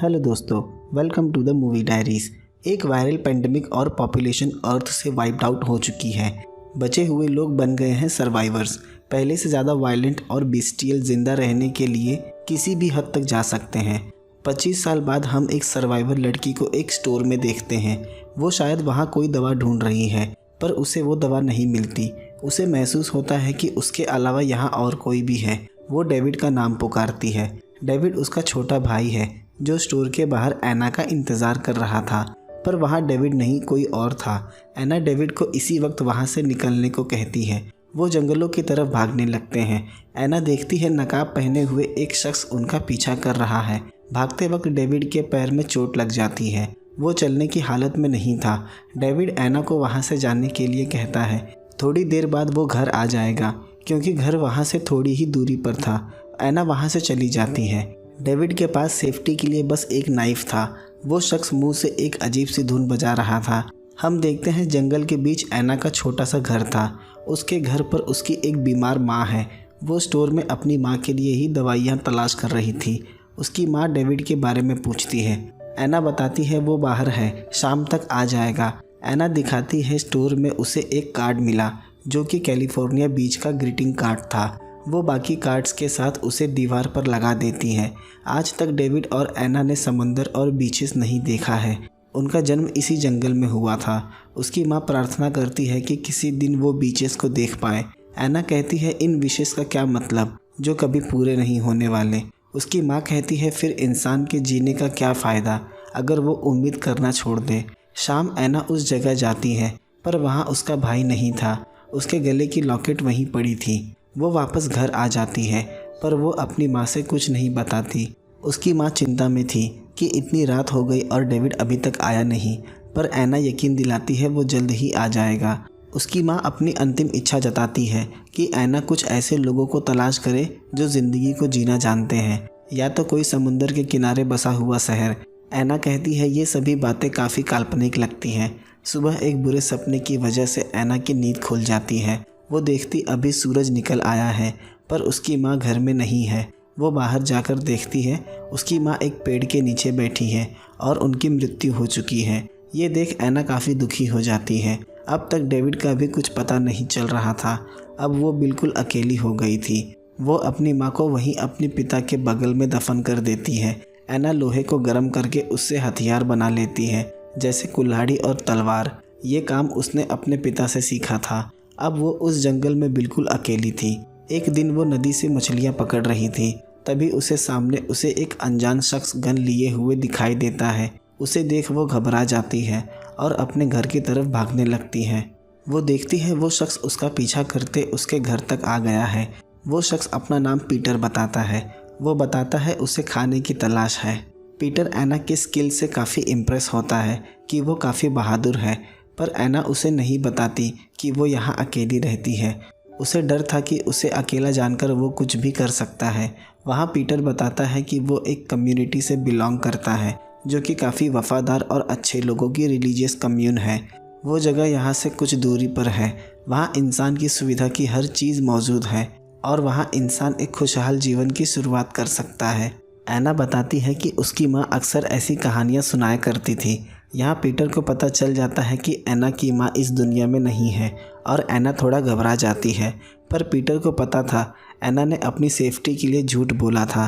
Hello दोस्तों, welcome to the movie diaries. एक viral pandemic और पॉपुलेशन अर्थ से वाइप्ड आउट हो चुकी है। बचे हुए लोग बन गए हैं सर्वाइवर्स। पहले से ज़्यादा वायलेंट और बिस्टियल जिंदा रहने के लिए किसी भी हद तक जा सकते हैं। 25 साल बाद हम एक सर्वाइवर लड़की को एक स्टोर में देखते हैं। वो शायद वहाँ कोई दवा ढूंढ रही है, पर उसे वो दवा नहीं मिलती। उसे महसूस होता है कि उसके अलावा यहाँ और कोई भी है। वो डेविड का नाम पुकारती है। डेविड उसका छोटा भाई है जो स्टोर के बाहर एना का इंतज़ार कर रहा था, पर वहाँ डेविड नहीं, कोई और था। एना डेविड को इसी वक्त वहाँ से निकलने को कहती है। वो जंगलों की तरफ भागने लगते हैं। एना देखती है नकाब पहने हुए एक शख्स उनका पीछा कर रहा है। भागते वक्त डेविड के पैर में चोट लग जाती है। वो चलने की हालत में नहीं था। डेविड एना को वहाँ से जाने के लिए कहता है। थोड़ी देर बाद वो घर आ जाएगा, क्योंकि घर वहाँ से थोड़ी ही दूरी पर था। एना वहाँ से चली जाती है। डेविड के पास सेफ्टी के लिए बस एक नाइफ था। वो शख्स मुंह से एक अजीब सी धुन बजा रहा था। हम देखते हैं जंगल के बीच एना का छोटा सा घर था। उसके घर पर उसकी एक बीमार माँ है। वो स्टोर में अपनी माँ के लिए ही दवाइयाँ तलाश कर रही थी। उसकी माँ डेविड के बारे में पूछती है। एना बताती है वो बाहर है, शाम तक आ जाएगा। एना दिखाती है स्टोर में उसे एक कार्ड मिला जो कि कैलिफोर्निया बीच का ग्रीटिंग कार्ड था। वो बाकी कार्ड्स के साथ उसे दीवार पर लगा देती है। आज तक डेविड और एना ने समंदर और बीचेस नहीं देखा है। उनका जन्म इसी जंगल में हुआ था। उसकी माँ प्रार्थना करती है कि किसी दिन वो बीचेस को देख पाए। एना कहती है इन विशेष का क्या मतलब जो कभी पूरे नहीं होने वाले। उसकी माँ कहती है फिर इंसान के जीने का क्या फ़ायदा अगर वो उम्मीद करना छोड़ दे। शाम एना उस जगह जाती है, पर वहाँ उसका भाई नहीं था। उसके गले की लॉकेट वहीं पड़ी थी। वो वापस घर आ जाती है, पर वो अपनी माँ से कुछ नहीं बताती। उसकी माँ चिंता में थी कि इतनी रात हो गई और डेविड अभी तक आया नहीं, पर एना यकीन दिलाती है वो जल्द ही आ जाएगा। उसकी माँ अपनी अंतिम इच्छा जताती है कि एना कुछ ऐसे लोगों को तलाश करे जो ज़िंदगी को जीना जानते हैं, या तो कोई समुंदर के किनारे बसा हुआ शहर। एना कहती है ये सभी बातें काफ़ी काल्पनिक लगती हैं। सुबह एक बुरे सपने की वजह से एना की नींद खुल जाती है। वो देखती अभी सूरज निकल आया है, पर उसकी माँ घर में नहीं है। वो बाहर जाकर देखती है उसकी माँ एक पेड़ के नीचे बैठी है और उनकी मृत्यु हो चुकी है। ये देख एना काफ़ी दुखी हो जाती है। अब तक डेविड का भी कुछ पता नहीं चल रहा था। अब वो बिल्कुल अकेली हो गई थी। वो अपनी माँ को वहीं अपने पिता के बगल में दफन कर देती है। एना लोहे को गर्म करके उससे हथियार बना लेती है, जैसे कुल्हाड़ी और तलवार। ये काम उसने अपने पिता से सीखा था। अब वो उस जंगल में बिल्कुल अकेली थी। एक दिन वो नदी से मछलियाँ पकड़ रही थी, तभी उसे सामने उसे एक अनजान शख्स गन लिए हुए दिखाई देता है। उसे देख वो घबरा जाती है और अपने घर की तरफ भागने लगती है। वो देखती है वो शख्स उसका पीछा करते उसके घर तक आ गया है। वो शख्स अपना नाम पीटर बताता है। वो बताता है उसे खाने की तलाश है। पीटर एना के स्किल से काफ़ी इम्प्रेस होता है कि वो काफ़ी बहादुर है, पर एना उसे नहीं बताती कि वो यहाँ अकेली रहती है। उसे डर था कि उसे अकेला जानकर वो कुछ भी कर सकता है। वहाँ पीटर बताता है कि वो एक कम्युनिटी से बिलोंग करता है जो कि काफ़ी वफ़ादार और अच्छे लोगों की रिलीजियस कम्यून है। वो जगह यहाँ से कुछ दूरी पर है। वहाँ इंसान की सुविधा की हर चीज़ मौजूद है और वहाँ इंसान एक खुशहाल जीवन की शुरुआत कर सकता है। एना बताती है कि उसकी माँ अक्सर ऐसी कहानियाँ सुनाया करती थी। यहाँ पीटर को पता चल जाता है कि एना की माँ इस दुनिया में नहीं है और एना थोड़ा घबरा जाती है, पर पीटर को पता था एना ने अपनी सेफ्टी के लिए झूठ बोला था।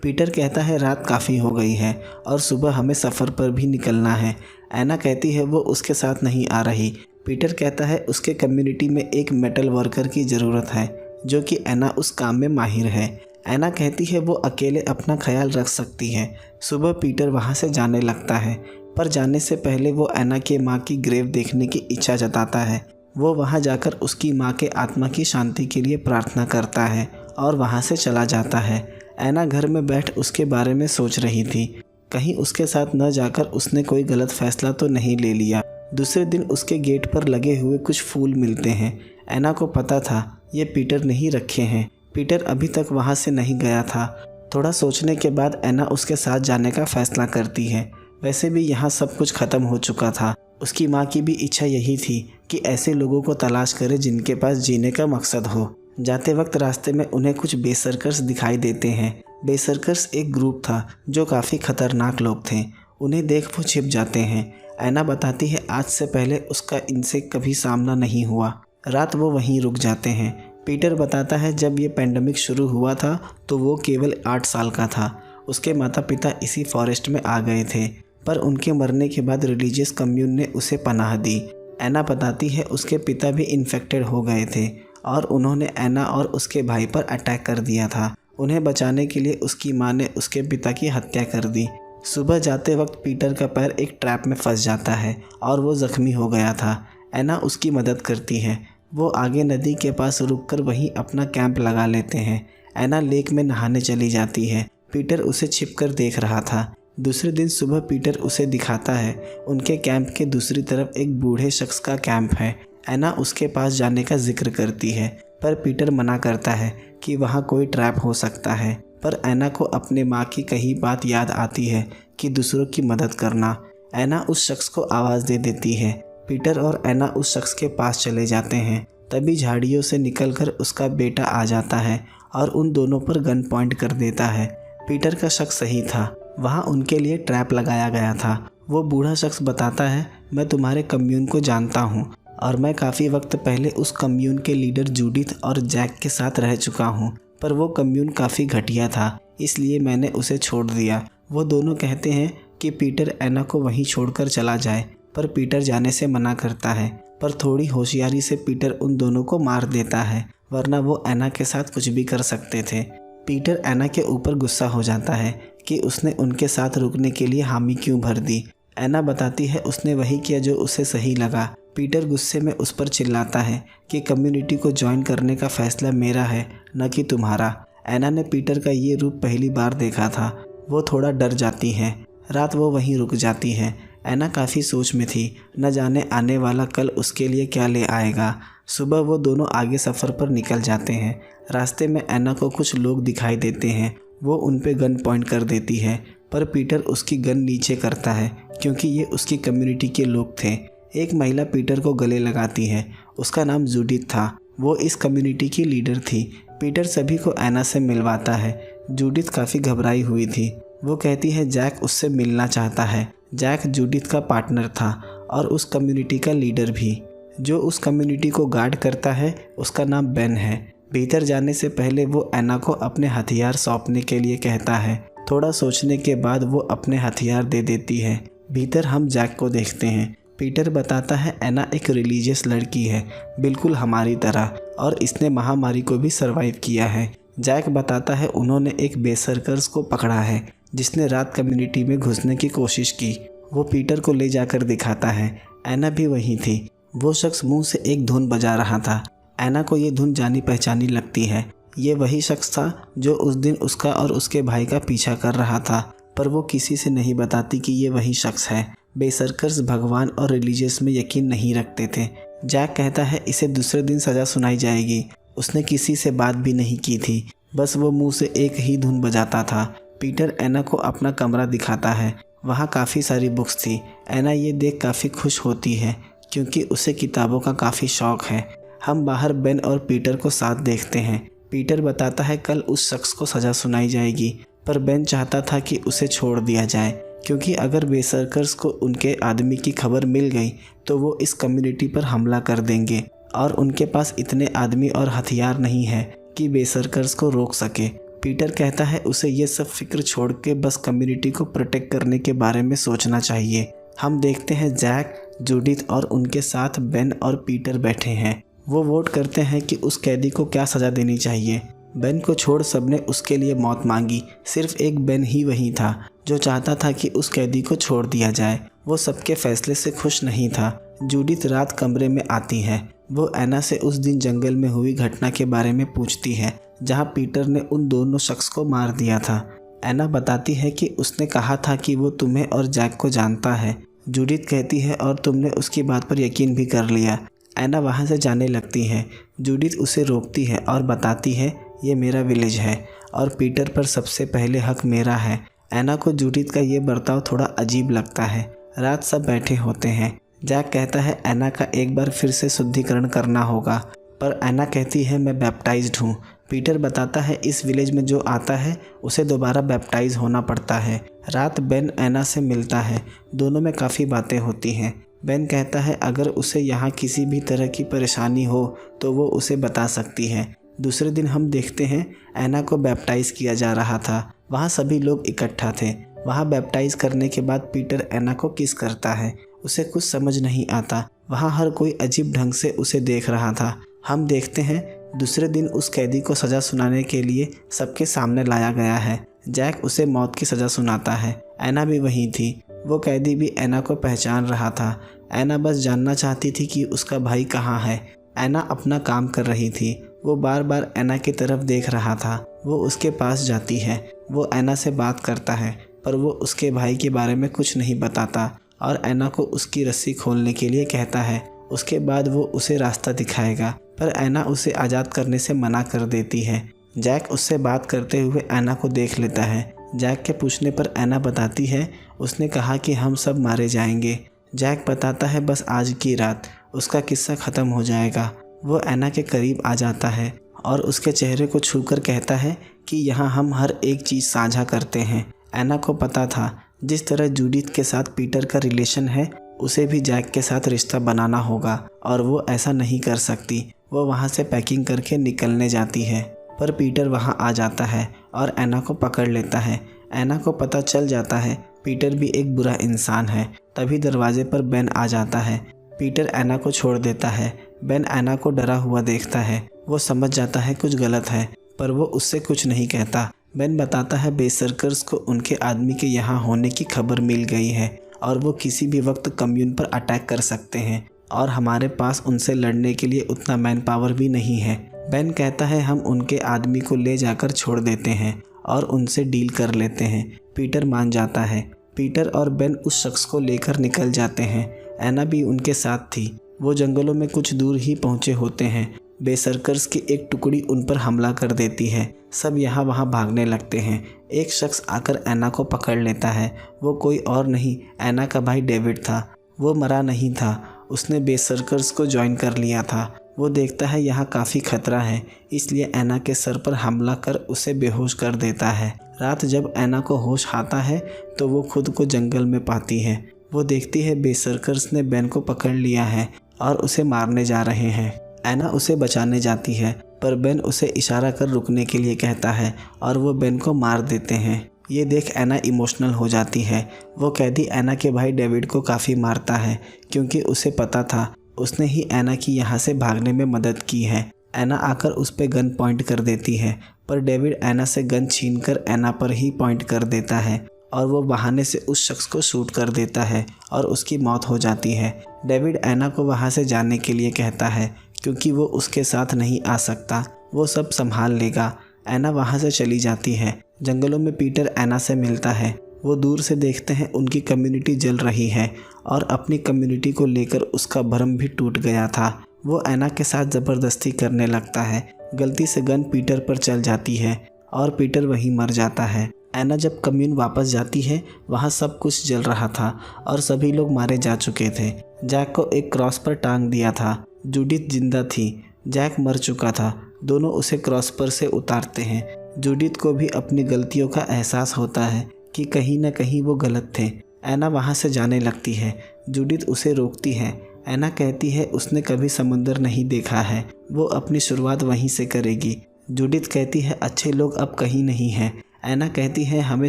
पीटर कहता है रात काफ़ी हो गई है और सुबह हमें सफ़र पर भी निकलना है। एना कहती है वो उसके साथ नहीं आ रही। पीटर कहता है उसके कम्युनिटी में एक मेटल वर्कर की ज़रूरत है जो कि एना उस काम में माहिर है। एना कहती है वो अकेले अपना ख्याल रख सकती है। सुबह पीटर वहाँ से जाने लगता है, पर जाने से पहले वो एना के माँ की ग्रेव देखने की इच्छा जताता है। वो वहाँ जाकर उसकी माँ के आत्मा की शांति के लिए प्रार्थना करता है और वहाँ से चला जाता है। एना घर में बैठ उसके बारे में सोच रही थी। कहीं उसके साथ न जाकर उसने कोई गलत फैसला तो नहीं ले लिया। दूसरे दिन उसके गेट पर लगे हुए कुछ फूल मिलते हैं। एना को पता था ये पीटर ने ही रखे हैं। पीटर अभी तक वहाँ से नहीं गया था। थोड़ा सोचने के बाद एना उसके साथ जाने का फैसला करती है। वैसे भी यहाँ सब कुछ ख़त्म हो चुका था। उसकी माँ की भी इच्छा यही थी कि ऐसे लोगों को तलाश करे जिनके पास जीने का मकसद हो। जाते वक्त रास्ते में उन्हें कुछ बेसर्कर्स दिखाई देते हैं। बेसर्कर्स एक ग्रुप था जो काफ़ी खतरनाक लोग थे। उन्हें देख वो छिप जाते हैं। ऐना बताती है आज से पहले उसका इनसे कभी सामना नहीं हुआ। रात वो वहीं रुक जाते हैं। पीटर बताता है जब ये पेंडेमिक शुरू हुआ था तो वो केवल 8 साल का था। उसके माता पिता इसी फॉरेस्ट में आ गए थे, पर उनके मरने के बाद रिलीजियस कम्यून ने उसे पनाह दी। ऐना बताती है उसके पिता भी इन्फेक्टेड हो गए थे और उन्होंने ऐना और उसके भाई पर अटैक कर दिया था। उन्हें बचाने के लिए उसकी माँ ने उसके पिता की हत्या कर दी। सुबह जाते वक्त पीटर का पैर एक ट्रैप में फंस जाता है और वो ज़ख्मी हो गया था। ऐना उसकी मदद करती है। वो आगे नदी के पास रुककर वहीं अपना कैंप लगा लेते हैं। ऐना लेक में नहाने चली जाती है। पीटर उसे छिपकर देख रहा था। दूसरे दिन सुबह पीटर उसे दिखाता है उनके कैंप के दूसरी तरफ एक बूढ़े शख्स का कैंप है। ऐना उसके पास जाने का जिक्र करती है, पर पीटर मना करता है कि वहाँ कोई ट्रैप हो सकता है। पर ऐना को अपने माँ की कही बात याद आती है कि दूसरों की मदद करना। ऐना उस शख्स को आवाज़ दे देती है। पीटर और ऐना उस शख्स के पास चले जाते हैं। तभी झाड़ियों से निकलकर उसका बेटा आ जाता है और उन दोनों पर गन पॉइंट कर देता है। पीटर का शक सही था, वहाँ उनके लिए ट्रैप लगाया गया था। वो बूढ़ा शख्स बताता है मैं तुम्हारे कम्यून को जानता हूँ और मैं काफ़ी वक्त पहले उस कम्यून के लीडर जूडिथ और जैक के साथ रह चुका हूँ, पर वो कम्यून काफ़ी घटिया था, इसलिए मैंने उसे छोड़ दिया। वो दोनों कहते हैं कि पीटर ऐना को वहीं छोड़कर चला जाए, पर पीटर जाने से मना करता है। पर थोड़ी होशियारी से पीटर उन दोनों को मार देता है, वरना वो ऐना के साथ कुछ भी कर सकते थे। पीटर ऐना के ऊपर गुस्सा हो जाता है कि उसने उनके साथ रुकने के लिए हामी क्यों भर दी। ऐना बताती है उसने वही किया जो उसे सही लगा। पीटर गुस्से में उस पर चिल्लाता है कि कम्युनिटी को ज्वाइन करने का फ़ैसला मेरा है, न कि तुम्हारा। ऐना ने पीटर का ये रूप पहली बार देखा था। वो थोड़ा डर जाती है। रात वो वहीं रुक जाती है। ऐना काफ़ी सोच में थी, न जाने आने वाला कल उसके लिए क्या ले आएगा। सुबह वो दोनों आगे सफ़र पर निकल जाते हैं। रास्ते में ऐना को कुछ लोग दिखाई देते हैं। वो उन पे गन पॉइंट कर देती है, पर पीटर उसकी गन नीचे करता है क्योंकि ये उसकी कम्युनिटी के लोग थे। एक महिला पीटर को गले लगाती है। उसका नाम जूडिथ था। वो इस कम्युनिटी की लीडर थी। पीटर सभी को ऐना से मिलवाता है। जूडिथ काफ़ी घबराई हुई थी। वो कहती है जैक उससे मिलना चाहता है। जैक जूडिथ का पार्टनर था और उस कम्युनिटी का लीडर भी। जो उस कम्युनिटी को गार्ड करता है उसका नाम बेन है। भीतर जाने से पहले वो ऐना को अपने हथियार सौंपने के लिए कहता है। थोड़ा सोचने के बाद वो अपने हथियार दे देती है। भीतर हम जैक को देखते हैं। पीटर बताता है ऐना एक रिलीजियस लड़की है, बिल्कुल हमारी तरह, और इसने महामारी को भी सरवाइव किया है। जैक बताता है उन्होंने एक बेसर्कर्स को पकड़ा है जिसने रात कम्युनिटी में घुसने की कोशिश की। वो पीटर को ले जाकर दिखाता है। ऐना भी वहीं थी। वो शख्स मुंह से एक धुन बजा रहा था। ऐना को ये धुन जानी पहचानी लगती है। ये वही शख्स था जो उस दिन उसका और उसके भाई का पीछा कर रहा था, पर वो किसी से नहीं बताती कि ये वही शख्स है। बेसर्कर्स भगवान और रिलीजियस में यकीन नहीं रखते थे। जैक कहता है इसे दूसरे दिन सज़ा सुनाई जाएगी। उसने किसी से बात भी नहीं की थी, बस वो मुंह से एक ही धुन बजाता था। पीटर ऐना को अपना कमरा दिखाता है। वहाँ काफ़ी सारी बुक्स थी। ऐना ये देख काफ़ी खुश होती है क्योंकि उसे किताबों का काफ़ी शौक़ है। हम बाहर बेन और पीटर को साथ देखते हैं। पीटर बताता है कल उस शख्स को सज़ा सुनाई जाएगी, पर बेन चाहता था कि उसे छोड़ दिया जाए क्योंकि अगर बेसर्कर्स को उनके आदमी की खबर मिल गई तो वो इस कम्युनिटी पर हमला कर देंगे और उनके पास इतने आदमी और हथियार नहीं है कि बेसर्कर्स को रोक सके। पीटर कहता है उसे ये सब फिक्र छोड़ के बस कम्युनिटी को प्रोटेक्ट करने के बारे में सोचना चाहिए। हम देखते हैं जैक, जूडिथ और उनके साथ बेन और पीटर बैठे हैं। वो वोट करते हैं कि उस कैदी को क्या सज़ा देनी चाहिए। बेन को छोड़ सबने उसके लिए मौत मांगी। सिर्फ एक बेन ही वही था जो चाहता था कि उस कैदी को छोड़ दिया जाए। वो सबके फैसले से खुश नहीं था। जूडिथ रात कमरे में आती है। वो ऐना से उस दिन जंगल में हुई घटना के बारे में पूछती है जहाँ पीटर ने उन दोनों शख्स को मार दिया था। ऐना बताती है कि उसने कहा था कि वो तुम्हें और जैक को जानता है। जूडिथ कहती है और तुमने उसकी बात पर यकीन भी कर लिया। ऐना वहाँ से जाने लगती है। जूडिथ उसे रोकती है और बताती है ये मेरा विलेज है और पीटर पर सबसे पहले हक मेरा है। ऐना को जूडिथ का ये बर्ताव थोड़ा अजीब लगता है। रात सब बैठे होते हैं। जैक कहता है ऐना का एक बार फिर से शुद्धिकरण करना होगा। पर ऐना कहती है मैं बैप्टाइज्ड हूँ। पीटर बताता है इस विलेज में जो आता है उसे दोबारा बैप्टाइज होना पड़ता है। रात बेन ऐना से मिलता है, दोनों में काफ़ी बातें होती हैं। बेन कहता है अगर उसे यहाँ किसी भी तरह की परेशानी हो तो वो उसे बता सकती है। दूसरे दिन हम देखते हैं ऐना को बैप्टाइज किया जा रहा था। वहाँ सभी लोग इकट्ठा थे। वहाँ बैप्टाइज करने के बाद पीटर ऐना को किस करता है, उसे कुछ समझ नहीं आता। वहाँ हर कोई अजीब ढंग से उसे देख रहा था। हम देखते हैं दूसरे दिन उस कैदी को सज़ा सुनाने के लिए सबके सामने लाया गया है। जैक उसे मौत की सज़ा सुनाता है। ऐना भी वहीं थी। वो कैदी भी ऐना को पहचान रहा था। ऐना बस जानना चाहती थी कि उसका भाई कहाँ है। ऐना अपना काम कर रही थी। वो बार बार ऐना की तरफ देख रहा था। वो उसके पास जाती है। वो ऐना से बात करता है पर वो उसके भाई के बारे में कुछ नहीं बताता और ऐना को उसकी रस्सी खोलने के लिए कहता है। उसके बाद वो उसे रास्ता दिखाएगा पर ऐना उसे आज़ाद करने से मना कर देती है। जैक उससे बात करते हुए ऐना को देख लेता है। जैक के पूछने पर ऐना बताती है उसने कहा कि हम सब मारे जाएंगे। जैक बताता है बस आज की रात उसका किस्सा ख़त्म हो जाएगा। वो ऐना के करीब आ जाता है और उसके चेहरे को छूकर कहता है कि यहाँ हम हर एक चीज़ साझा करते हैं। ऐना को पता था जिस तरह जूडिथ के साथ पीटर का रिलेशन है उसे भी जैक के साथ रिश्ता बनाना होगा और वो ऐसा नहीं कर सकती। वो वहाँ से पैकिंग करके निकलने जाती है पर पीटर वहाँ आ जाता है और ऐना को पकड़ लेता है। ऐना को पता चल जाता है पीटर भी एक बुरा इंसान है। तभी दरवाजे पर बेन आ जाता है। पीटर ऐना को छोड़ देता है। बेन ऐना को डरा हुआ देखता है। वो समझ जाता है कुछ गलत है पर वो उससे कुछ नहीं कहता। बेन बताता है बेसर्कर्स को उनके आदमी के यहाँ होने की खबर मिल गई है और वो किसी भी वक्त कम्यून पर अटैक कर सकते हैं और हमारे पास उनसे लड़ने के लिए उतना मैन पावर भी नहीं है। बेन कहता है हम उनके आदमी को ले जाकर छोड़ देते हैं और उनसे डील कर लेते हैं। पीटर मान जाता है। पीटर और बेन उस शख्स को लेकर निकल जाते हैं। ऐना भी उनके साथ थी। वो जंगलों में कुछ दूर ही पहुंचे होते हैं। बेसर्कर्स की एक टुकड़ी उन पर हमला कर देती है। सब यहाँ वहाँ भागने लगते हैं। एक शख्स आकर ऐना को पकड़ लेता है। वो कोई और नहीं ऐना का भाई डेविड था। वो मरा नहीं था, उसने बेसर्कर्स को ज्वाइन कर लिया था। वो देखता है यहाँ काफ़ी खतरा है इसलिए ऐना के सर पर हमला कर उसे बेहोश कर देता है। रात जब ऐना को होश आता है तो वो खुद को जंगल में पाती है। वो देखती है बेसर्कर्स ने बेन को पकड़ लिया है और उसे मारने जा रहे हैं। ऐना उसे बचाने जाती है पर बेन उसे इशारा कर रुकने के लिए कहता है और वो बेन को मार देते हैं। ये देख ऐना इमोशनल हो जाती है। वो कैदी ऐना के भाई डेविड को काफ़ी मारता है क्योंकि उसे पता था उसने ही ऐना की यहाँ से भागने में मदद की है। ऐना आकर उस पर गन पॉइंट कर देती है पर डेविड ऐना से गन छीनकर ऐना पर ही पॉइंट कर देता है और वो बहाने से उस शख्स को शूट कर देता है और उसकी मौत हो जाती है। डेविड ऐना को वहाँ से जाने के लिए कहता है क्योंकि वो उसके साथ नहीं आ सकता, वो सब संभाल लेगा। ऐना वहाँ से चली जाती है। जंगलों में पीटर ऐना से मिलता है। वो दूर से देखते हैं उनकी कम्युनिटी जल रही है और अपनी कम्युनिटी को लेकर उसका भरम भी टूट गया था। वो ऐना के साथ ज़बरदस्ती करने लगता है। गलती से गन पीटर पर चल जाती है और पीटर वहीं मर जाता है। ऐना जब कम्यून वापस जाती है वहाँ सब कुछ जल रहा था और सभी लोग मारे जा चुके थे। जैक को एक क्रॉस पर टांग दिया था। जूडिथ जिंदा थी, जैक मर चुका था। दोनों उसे क्रॉस पर से उतारते हैं। जूडिथ को भी अपनी गलतियों का एहसास होता है कि कहीं न कहीं वो गलत थे। ऐना वहाँ से जाने लगती है। जूडिथ उसे रोकती है। ऐना कहती है उसने कभी समुंदर नहीं देखा है, वो अपनी शुरुआत वहीं से करेगी। जूडिथ कहती है अच्छे लोग अब कहीं नहीं हैं। ऐना कहती है हमें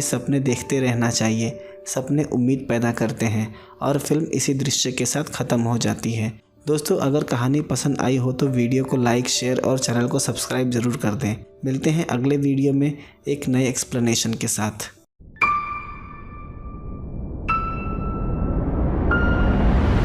सपने देखते रहना चाहिए, सपने उम्मीद पैदा करते हैं और फिल्म इसी दृश्य के साथ ख़त्म हो जाती है। दोस्तों अगर कहानी पसंद आई हो तो वीडियो को लाइक, शेयर और चैनल को सब्सक्राइब ज़रूर कर दें। मिलते हैं अगले वीडियो में एक नए एक्सप्लेनेशन के साथ।